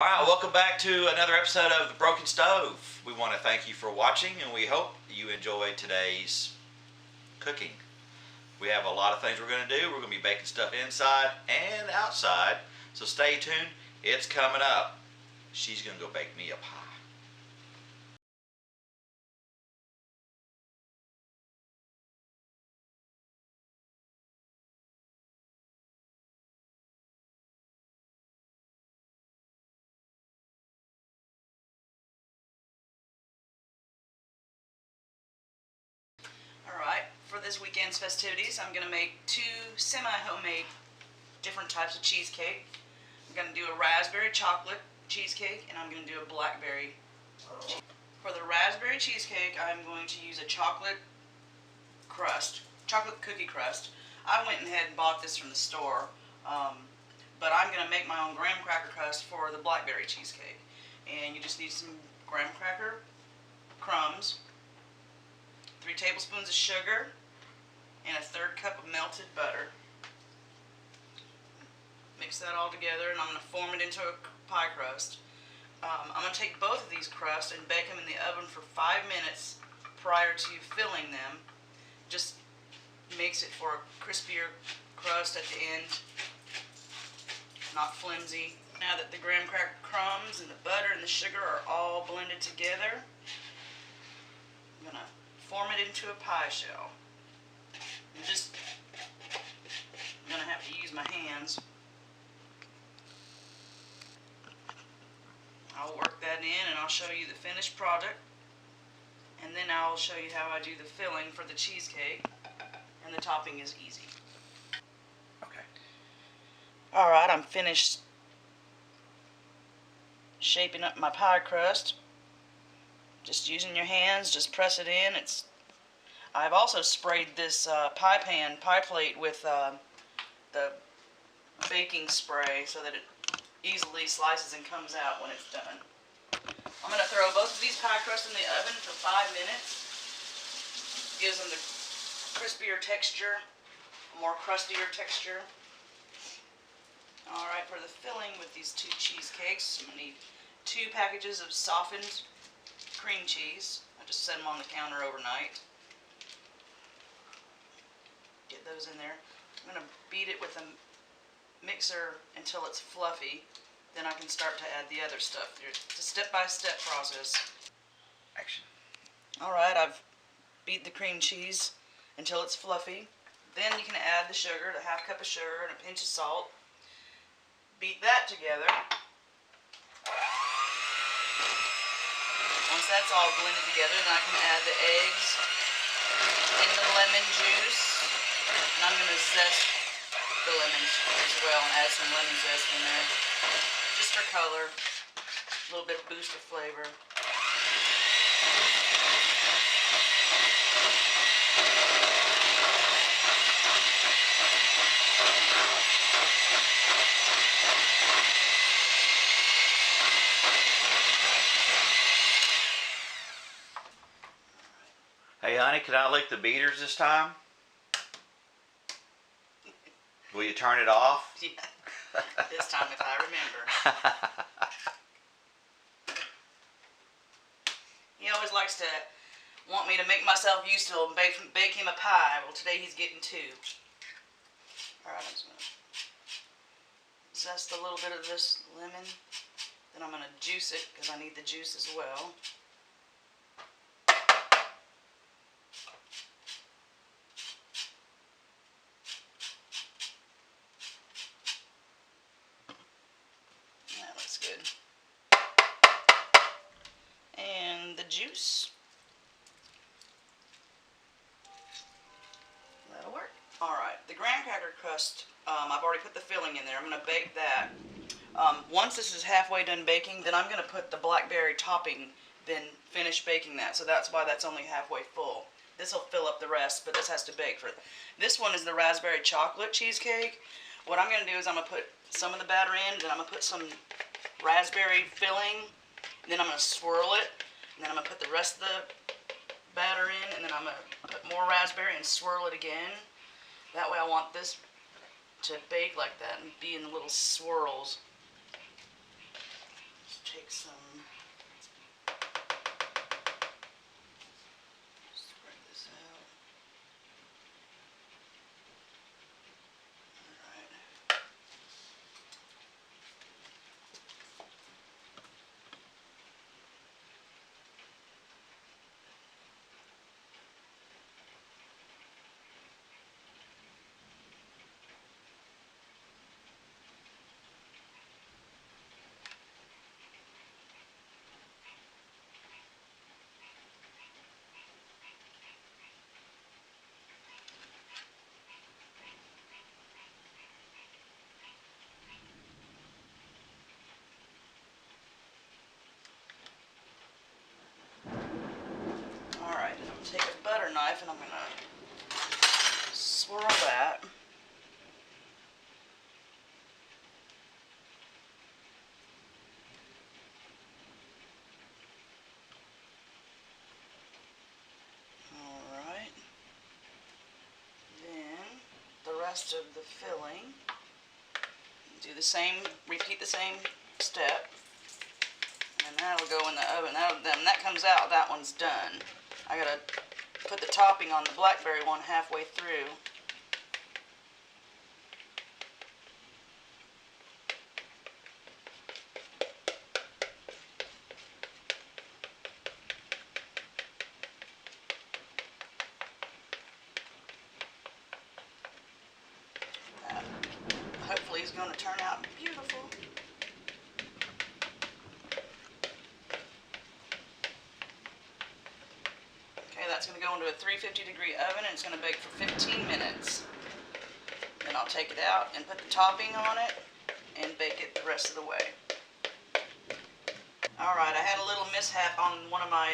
Alright, welcome back to another episode of The Broken Stove. We want to thank you for watching and we hope you enjoyed today's cooking. We have a lot of things we're going to do. We're going to be baking stuff inside and outside, so stay tuned. It's coming up. She's going to go bake me a pie. Alright, for this weekend's festivities, I'm going to make two semi-homemade different types of cheesecake. I'm going to do a raspberry chocolate cheesecake, and I'm going to do a blackberry cheesecake. For the raspberry cheesecake, I'm going to use a chocolate cookie crust. I went ahead and bought this from the store, but I'm going to make my own graham cracker crust for the blackberry cheesecake. And you just need some graham cracker crumbs, 3 tablespoons of sugar, and a 1/3 cup of melted butter. Mix that all together, and I'm going to form it into a pie crust. I'm going to take both of these crusts and bake them in the oven for 5 minutes prior to filling them. Just makes it for a crispier crust at the end, not flimsy. Now that the graham cracker crumbs and the butter and the sugar are all blended together, I'm going to form it into a pie shell. I'm going to have to use my hands. I'll work that in and I'll show you the finished product, and then I'll show you how I do the filling for the cheesecake, and the topping is easy. Okay. Alright, I'm finished shaping up my pie crust. Just using your hands, just press it in. I've also sprayed this pie plate with the baking spray so that it easily slices and comes out when it's done. I'm going to throw both of these pie crusts in the oven for 5 minutes. Gives them the crispier texture, a more crustier texture. Alright, for the filling with these two cheesecakes, I'm going to need 2 packages of softened cream cheese. I just set them on the counter overnight. Get those in there. I'm going to beat it with a mixer until it's fluffy. Then I can start to add the other stuff. It's a step-by-step process. Action. Alright, I've beat the cream cheese until it's fluffy. Then you can add the sugar, a 1/2 cup of sugar and a pinch of salt. Beat that together. Once that's all blended together, then I can add the eggs and the lemon juice. And I'm going to zest the lemons as well and add some lemon zest in there. Just for color, a little bit of boost of flavor. Hey honey, can I lick the beaters this time? Will you turn it off? Yeah, this time if I remember. He always likes to want me to make myself used to him, bake him a pie. Well, today he's getting 2. Alright, I'm just going to zest a little bit of this lemon. Then I'm going to juice it because I need the juice as well. That looks good. And the juice. That'll work. Alright, the graham cracker crust, I've already put the filling in there. I'm going to bake that. Once this is halfway done baking, then I'm going to put the blackberry topping, then finish baking that. So that's why that's only halfway full. This will fill up the rest, but this has to bake for it. This one is the raspberry chocolate cheesecake. What I'm going to do is I'm going to put some of the batter in, then I'm going to put some raspberry filling, and then I'm going to swirl it, and then I'm going to put the rest of the batter in, and then I'm going to put more raspberry and swirl it again. That way I want this to bake like that and be in little swirls. knife and I'm going to swirl that. Alright. Then the rest of the filling, do the same, repeat the same step. And that'll go in the oven. When that comes out, that one's done. I gotta put the topping on the blackberry one halfway through. Hopefully it's going to turn out beautiful. Okay, that's going to go into a 350-degree oven and it's going to bake for 15 minutes. Then I'll take it out and put the topping on it and bake it the rest of the way. Alright, I had a little mishap on one of my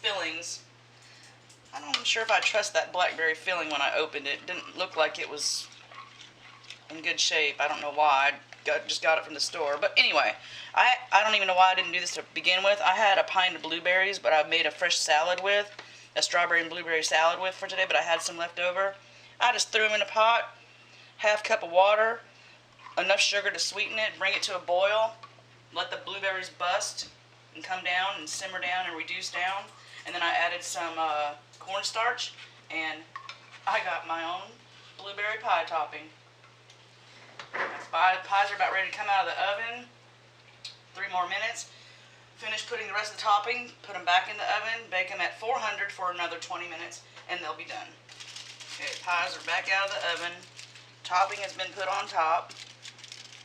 fillings. I'm not sure if I trust that blackberry filling when I opened it. It didn't look like it was in good shape. I don't know why. Just got it from the store. But anyway, I don't even know why I didn't do this to begin with. I had a pint of blueberries, but I made a fresh salad with, a strawberry and blueberry salad with for today, but I had some left over. I just threw them in a pot, half cup of water, enough sugar to sweeten it, bring it to a boil, let the blueberries bust and come down and simmer down and reduce down. And then I added some cornstarch, and I got my own blueberry pie topping. Pies are about ready to come out of the oven. 3 more minutes. Finish putting the rest of the topping, put them back in the oven, bake them at 400 for another 20 minutes, and they'll be done. Okay, pies are back out of the oven. Topping has been put on top.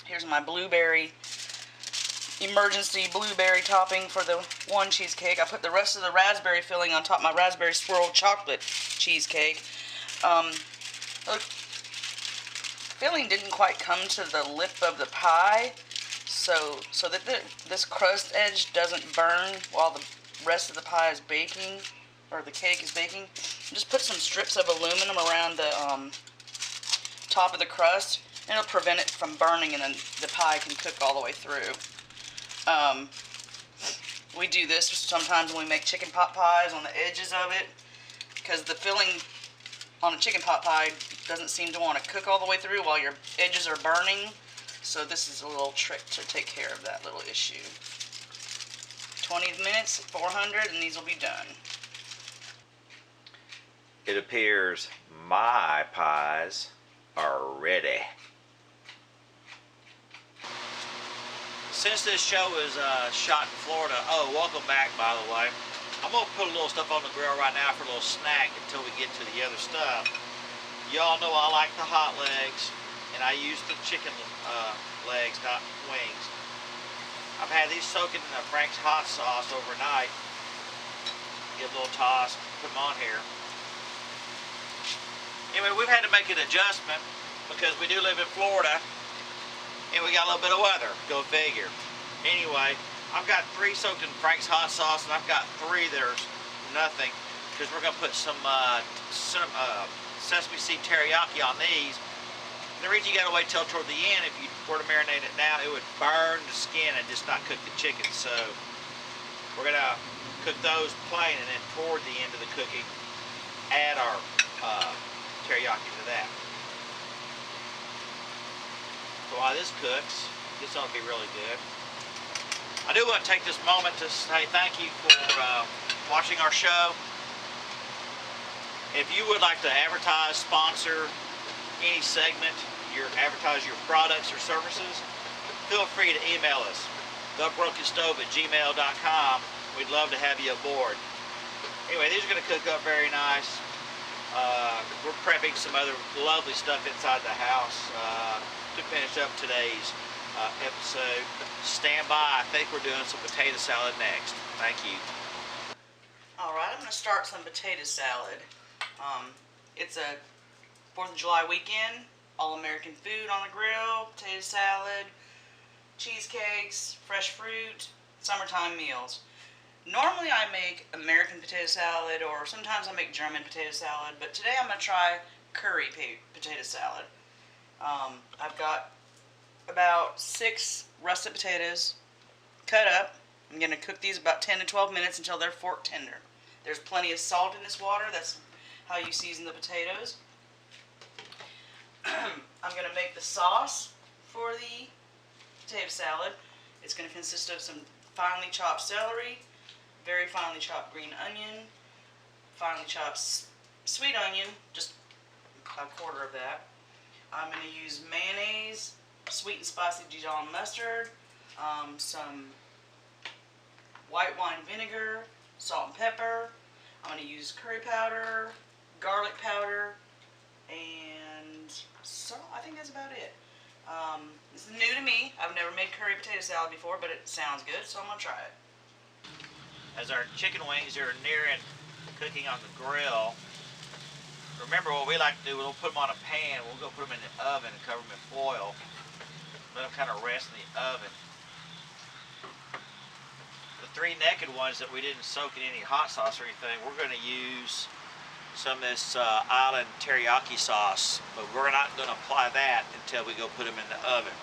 Here's my blueberry, emergency blueberry topping for the one cheesecake. I put the rest of the raspberry filling on top of my raspberry swirl chocolate cheesecake. Look, filling didn't quite come to the lip of the pie, so that this crust edge doesn't burn while the rest of the pie is baking, or the cake is baking. Just put some strips of aluminum around the top of the crust, and it'll prevent it from burning, and then the pie can cook all the way through. We do this sometimes when we make chicken pot pies on the edges of it, because the filling on a chicken pot pie doesn't seem to want to cook all the way through while your edges are burning. So this is a little trick to take care of that little issue. 20 minutes, 400, and these will be done. It appears my pies are ready. Since this show is shot in Florida, welcome back, by the way. I'm going to put a little stuff on the grill right now for a little snack until we get to the other stuff. Y'all know I like the hot legs, and I use the chicken legs, not wings. I've had these soaking in the Frank's hot sauce overnight. Give a little toss, put them on here. Anyway, we've had to make an adjustment because we do live in Florida, and we got a little bit of weather. Go figure. Anyway, I've got 3 soaked in Frank's hot sauce, and I've got 3 that are nothing, because we're going to put some sesame seed teriyaki on these. The reason you got to wait till toward the end, if you were to marinate it now, it would burn the skin and just not cook the chicken. So we're going to cook those plain, and then toward the end of the cooking, add our teriyaki to that. So while this cooks, this ought to be really good. I do want to take this moment to say thank you for watching our show. If you would like to advertise, sponsor any segment, advertise your products or services, feel free to email us, thebrokenstove@gmail.com. We'd love to have you aboard. Anyway, these are going to cook up very nice. We're prepping some other lovely stuff inside the house to finish up today's episode. Stand by. I think we're doing some potato salad next. Thank you. Alright, I'm going to start some potato salad. It's a 4th of July weekend. All-American food on the grill. Potato salad, cheesecakes, fresh fruit, summertime meals. Normally I make American potato salad, or sometimes I make German potato salad, but today I'm going to try curry potato salad. I've got about 6 russet potatoes cut up. I'm going to cook these about 10 to 12 minutes until they're fork tender. There's plenty of salt in this water. That's how you season the potatoes. I'm going to make the sauce for the potato salad. It's going to consist of some finely chopped celery, very finely chopped green onion, finely chopped sweet onion, just a quarter of that. I'm going to use mayonnaise, sweet and spicy Dijon mustard, some white wine vinegar, salt and pepper. I'm going to use curry powder, garlic powder, and so I think that's about it. This is new to me. I've never made curry potato salad before, but it sounds good, so I'm going to try it. As our chicken wings are nearing cooking on the grill, remember what we like to do, we'll put them on a pan, we'll go put them in the oven and cover them in foil, let them kind of rest in the oven. The 3 naked ones that we didn't soak in any hot sauce or anything, we're going to use some of this island teriyaki sauce, but we're not going to apply that until we go put them in the oven.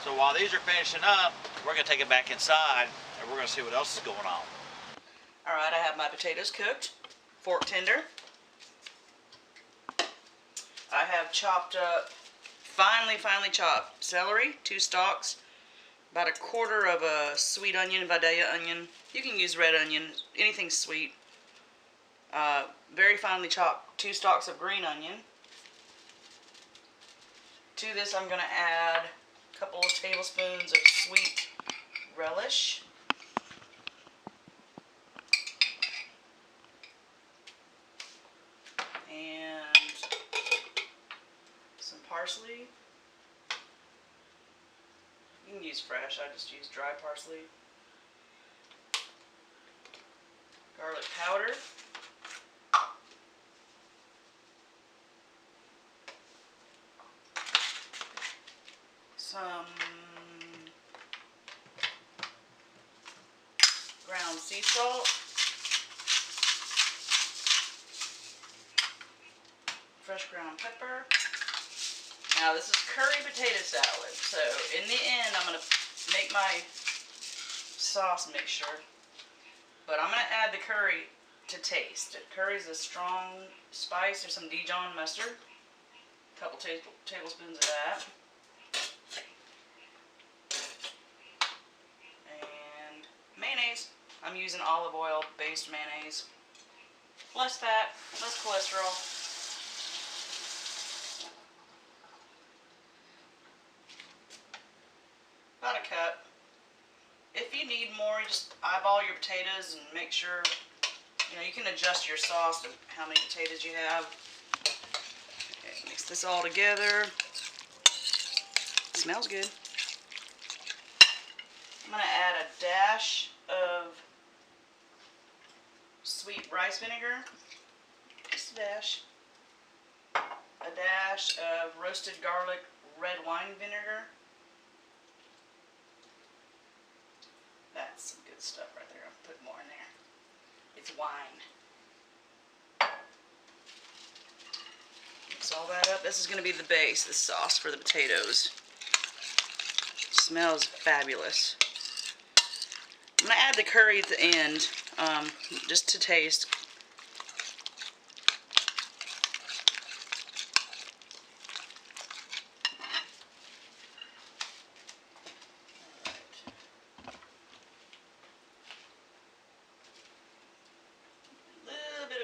So while these are finishing up, we're going to take it back inside and we're going to see what else is going on. Alright, I have my potatoes cooked, fork tender. I have chopped up, finely chopped celery, 2 stalks, about a quarter of a sweet onion, Vidalia onion. You can use red onion, anything sweet. Very finely chopped 2 stalks of green onion. To this I'm going to add a couple of tablespoons of sweet relish. And some parsley. You can use fresh, I just use dry parsley. Garlic powder. Some ground sea salt. Fresh ground pepper. Now this is curry potato salad, so in the end I'm going to make my sauce mixture, but I'm going to add the curry to taste. Curry is a strong spice. There's some Dijon mustard, a couple tablespoons of that, and mayonnaise. I'm using olive oil based mayonnaise. Less fat, less cholesterol. About a cup. If you need more, you just eyeball your potatoes and make sure, you can adjust your sauce to how many potatoes you have. Okay, mix this all together. It smells good. I'm going to add a dash of sweet rice vinegar. Just a dash. A dash of roasted garlic red wine vinegar. That's some good stuff right there. I'll put more in there. It's wine. Mix all that up. This is going to be the base, the sauce for the potatoes. Smells fabulous. I'm going to add the curry at the end, just to taste.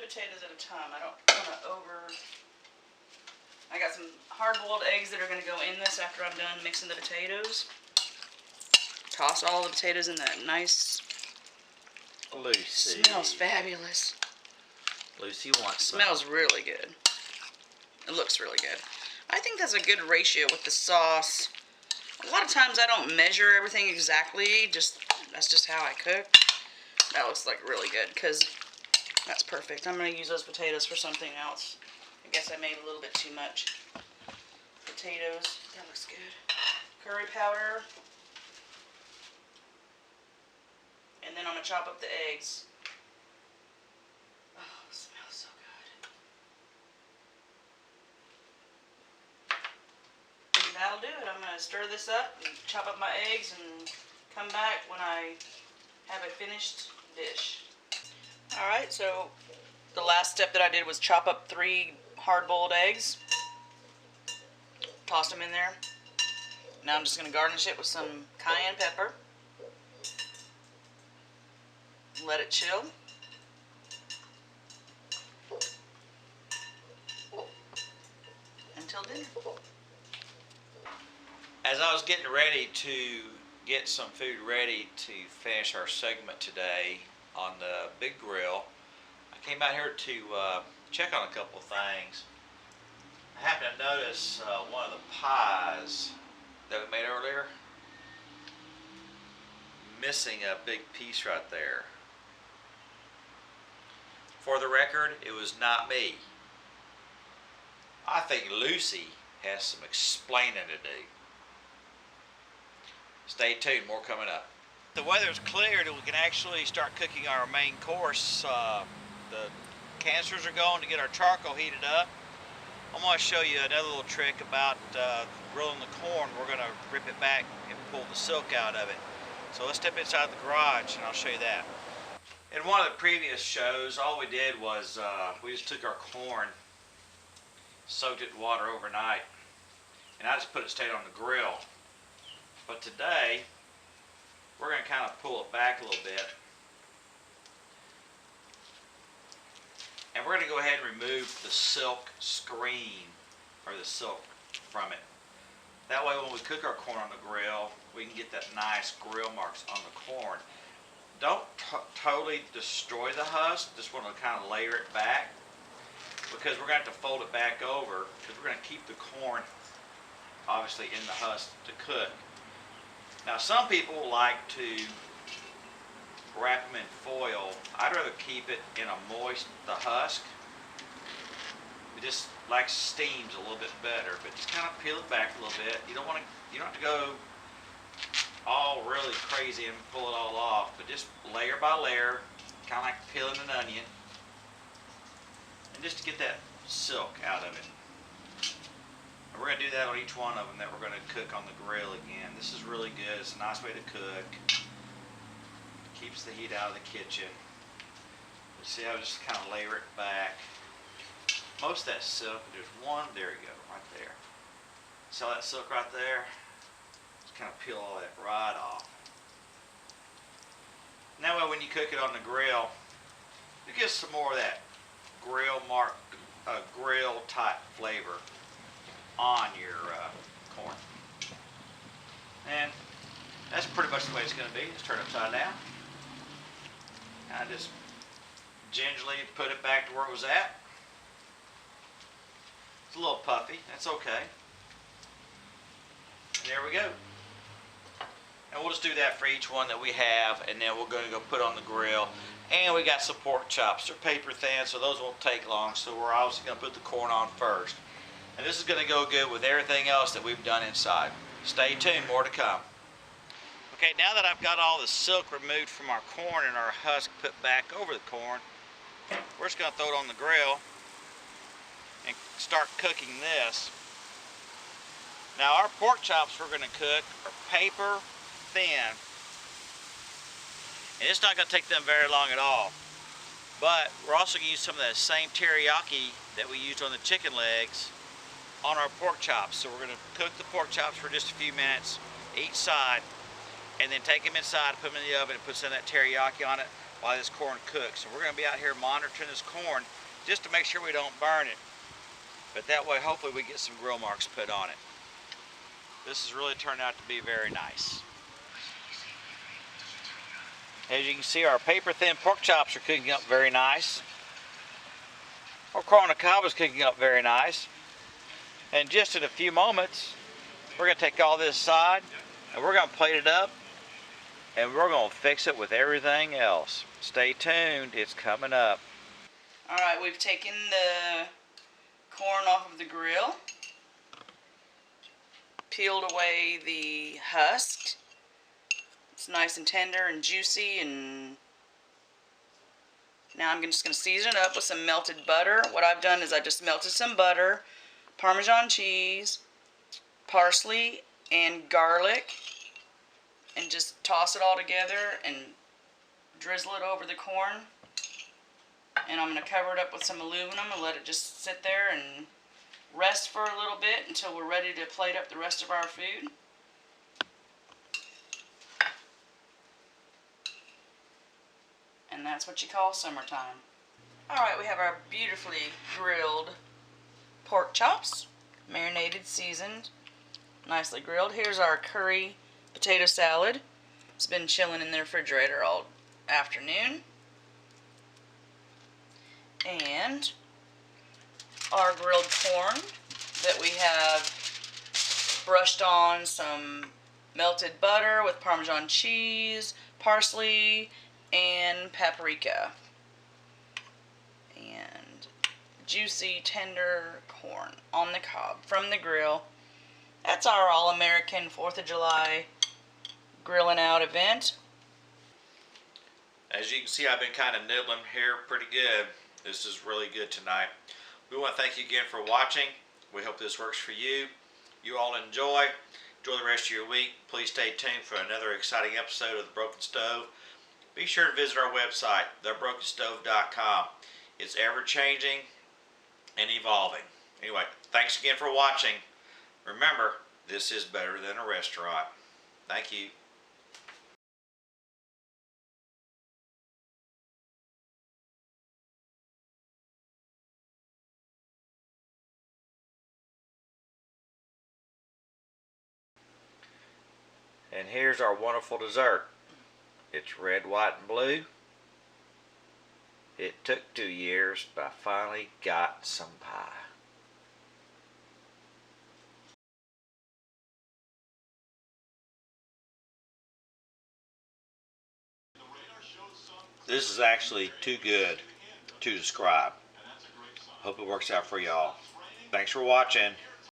Potatoes at a time. I don't want to I got some hard-boiled eggs that are going to go in this after I'm done mixing the potatoes. Toss all the potatoes in that nice. Lucy. Smells fabulous. Lucy wants some. Smells really good. It looks really good. I think that's a good ratio with the sauce. A lot of times I don't measure everything exactly. That's just how I cook. That looks like really good because that's perfect. I'm going to use those potatoes for something else. I guess I made a little bit too much potatoes. That looks good. Curry powder. And then I'm going to chop up the eggs. Oh, it smells so good. And that'll do it. I'm going to stir this up and chop up my eggs and come back when I have a finished dish. Alright, so the last step that I did was chop up 3 hard-boiled eggs. Tossed them in there. Now I'm just going to garnish it with some cayenne pepper. Let it chill. Until dinner. As I was getting ready to get some food ready to finish our segment today on the big grill, I came out here to check on a couple things. I happened to notice one of the pies that we made earlier missing a big piece right there. For the record, it was not me. I think Lucy has some explaining to do. Stay tuned, more coming up. The weather's cleared and we can actually start cooking our main course. The canisters are going to get our charcoal heated up. I'm going to show you another little trick about grilling the corn. We're going to rip it back and pull the silk out of it. So let's step inside the garage and I'll show you that. In one of the previous shows, all we did was we just took our corn, soaked it in water overnight, and I just put it straight on the grill. But today, we're going to kind of pull it back a little bit. And we're going to go ahead and remove the silk screen, or the silk from it. That way when we cook our corn on the grill, we can get that nice grill marks on the corn. Don't totally destroy the husk, just want to kind of layer it back, because we're going to have to fold it back over, because we're going to keep the corn obviously in the husk to cook. Now some people like to wrap them in foil. I'd rather keep it in a moist, the husk. It just like steams a little bit better, but just kind of peel it back a little bit. You don't have to go all really crazy and pull it all off, but just layer by layer, kind of like peeling an onion, and just to get that silk out of it. And we're going to do that on each one of them that we're going to cook on the grill again. This is really good. It's a nice way to cook. Keeps the heat out of the kitchen. You see how I just kind of layer it back. Most of that silk, there's one, there you go, right there. See all that silk right there? Just kind of peel all that right off. And that way when you cook it on the grill, you get some more of that grill type flavor on your corn. And that's pretty much the way it's going to be. Just turn it upside down. And just gingerly put it back to where it was at. It's a little puffy. That's okay. And there we go. And we'll just do that for each one that we have, and then we're going to go put on the grill. And we got some pork chops. They're paper thin, so those won't take long. So we're obviously going to put the corn on first. And this is going to go good with everything else that we've done inside. Stay tuned, more to come. Okay, now that I've got all the silk removed from our corn and our husk put back over the corn, we're just going to throw it on the grill and start cooking this. Now our pork chops we're going to cook are paper thin. And it's not going to take them very long at all. But we're also going to use some of that same teriyaki that we used on the chicken legs on our pork chops. So we're going to cook the pork chops for just a few minutes each side, and then take them inside, put them in the oven, and put some of that teriyaki on it while this corn cooks. So we're going to be out here monitoring this corn just to make sure we don't burn it. But that way hopefully we get some grill marks put on it. This has really turned out to be very nice. As you can see, our paper thin pork chops are cooking up very nice. Our corn on the cob is cooking up very nice. And just in a few moments, we're going to take all this aside and we're going to plate it up and we're going to fix it with everything else. Stay tuned, it's coming up. Alright, we've taken the corn off of the grill, peeled away the husk, It's nice and tender and juicy. And now I'm just going to season it up with some melted butter. What I've done is I just melted some butter, Parmesan cheese, parsley, and garlic, and just toss it all together and drizzle it over the corn. And I'm going to cover it up with some aluminum and let it just sit there and rest for a little bit until we're ready to plate up the rest of our food. And that's what you call summertime. Alright, we have our beautifully grilled pork chops, marinated, seasoned, nicely grilled. Here's our curry potato salad. It's been chilling in the refrigerator all afternoon. And our grilled corn that we have brushed on some melted butter with Parmesan cheese, parsley, and paprika. And juicy, tender corn on the cob from the grill. That's our all-American 4th of July grilling out event. As you can see, I've been kind of nibbling here pretty good. This is really good tonight. We want to thank you again for watching. We hope this works for you. You all enjoy the rest of your week. Please stay tuned for another exciting episode of The Broken Stove. Be sure to visit our website, thebrokenstove.com. It's ever-changing and evolving. Anyway, thanks again for watching. Remember, this is better than a restaurant. Thank you. And here's our wonderful dessert. It's red, white, and blue. It took 2 years, but I finally got some pie. This is actually too good to describe. Hope it works out for y'all. Thanks for watching.